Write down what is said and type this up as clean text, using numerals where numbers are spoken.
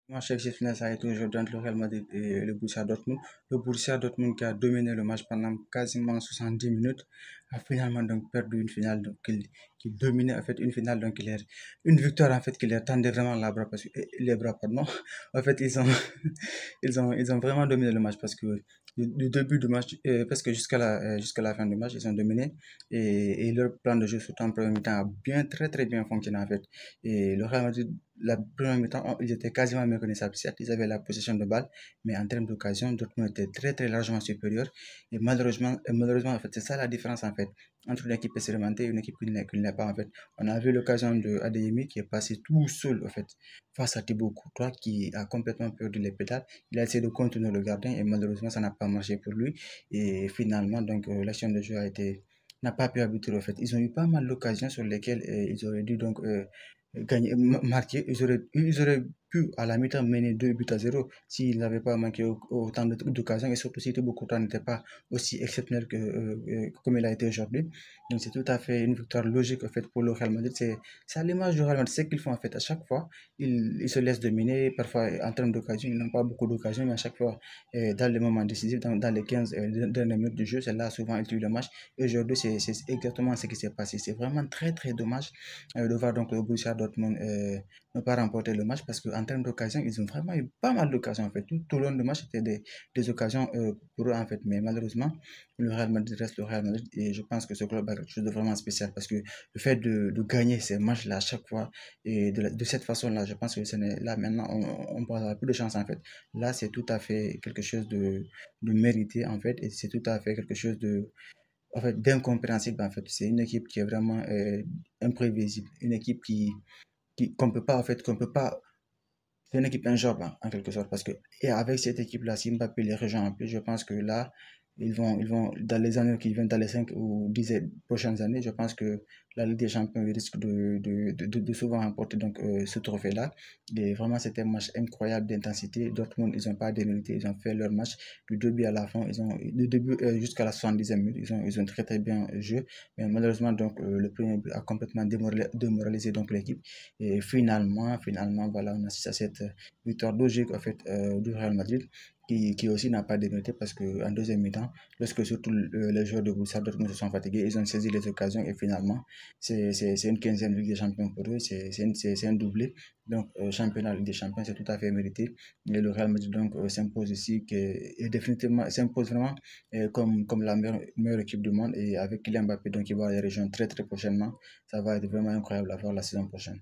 Match exceptionnel, ça a été aujourd'hui entre le Real Madrid et le Borussia Dortmund. Le Borussia Dortmund qui a dominé le match pendant quasiment 70 minutes a finalement donc perdu une finale donc qu'il dominait en fait une finale donc une victoire en fait qui leur tendait vraiment la bras parce que les bras pardon. En fait ils ont vraiment dominé le match parce que du début du match presque jusqu'à la fin du match ils ont dominé et leur plan de jeu surtout en premier mi-temps a bien très bien fonctionné en fait et le Real Madrid la première mi-temps, ils étaient quasiment méconnaissables. Certes, ils avaient la possession de balle, mais en termes d'occasion, Dortmund était très largement supérieur. Et malheureusement, en fait, c'est ça la différence en fait entre une équipe expérimentée et une équipe qui ne l'est pas en fait. On a vu l'occasion de Adeyemi qui est passé tout seul en fait face à Thibaut Courtois qui a complètement perdu les pétales. Il a essayé de contourner le gardien et malheureusement ça n'a pas marché pour lui. Et finalement, donc l'action de jeu n'a pas pu aboutir au fait. Ils ont eu pas mal d'occasions sur lesquelles ils auraient dû donc gagner, marquer. Ils auraient pu à la mi-temps mener 2 buts à 0 s'ils n'avaient pas manqué autant d'occasions et surtout si Thibaut Courtois n'était pas aussi exceptionnel comme il a été aujourd'hui. Donc c'est tout à fait une victoire logique en fait pour le Real Madrid. C'est à l'image du Real Madrid, c'est qu'ils font en fait à chaque fois. Ils se laissent dominer. Parfois en termes d'occasion, ils n'ont pas beaucoup d'occasions, mais à chaque fois dans les moments décisifs, dans les 15 dernières minutes du jeu, c'est là souvent ils tuent le match. Et aujourd'hui, c'est exactement ce qui s'est passé. C'est vraiment très dommage de voir donc le Borussia Dortmund ne pas remporter le match parce qu'en termes d'occasion, ils ont vraiment eu pas mal d'occasions en fait. Tout au long du match, c'était des occasions pour eux en fait. Mais malheureusement, le Real Madrid reste le Real Madrid et je pense que ce club a quelque chose de vraiment spécial parce que le fait de gagner ces matchs-là à chaque fois et de cette façon-là, je pense que là maintenant, on aura plus de chance en fait. Là, c'est tout à fait quelque chose de mérité en fait et c'est tout à fait quelque chose de en fait, d'incompréhensible en fait. C'est une équipe qui est vraiment imprévisible, une équipe qu'on peut pas en fait, qu'on peut pas. C'est une équipe injouable en quelque sorte parce que et avec cette équipe-là, si Mbappé les rejoint un peu, je pense que là, ils vont dans les années qui viennent, dans les 5 ou 10 prochaines années, je pense que la Ligue des Champions risque de souvent remporter donc ce trophée-là. Et vraiment, c'était un match incroyable d'intensité. Dortmund, ils n'ont pas démérité, ils ont fait leur match du début à la fin, du début jusqu'à la 70e minute, ils ont très bien joué. Mais malheureusement, donc le premier but a complètement démoralisé donc l'équipe. Et finalement, voilà, on assiste à cette victoire logique en fait, du Real Madrid qui aussi n'a pas démérité parce qu'en deuxième mi-temps, lorsque surtout les joueurs de Borussia Dortmund se sont fatigués, ils ont saisi les occasions et finalement, c'est une 15e Ligue des Champions pour eux, c'est un doublé. Donc, championnat Ligue des Champions, c'est tout à fait mérité. Et le Real Madrid donc s'impose ici et définitivement s'impose vraiment comme la meilleure équipe du monde et avec Kylian Mbappé donc qui va les rejoindre très prochainement, ça va être vraiment incroyable à voir la saison prochaine.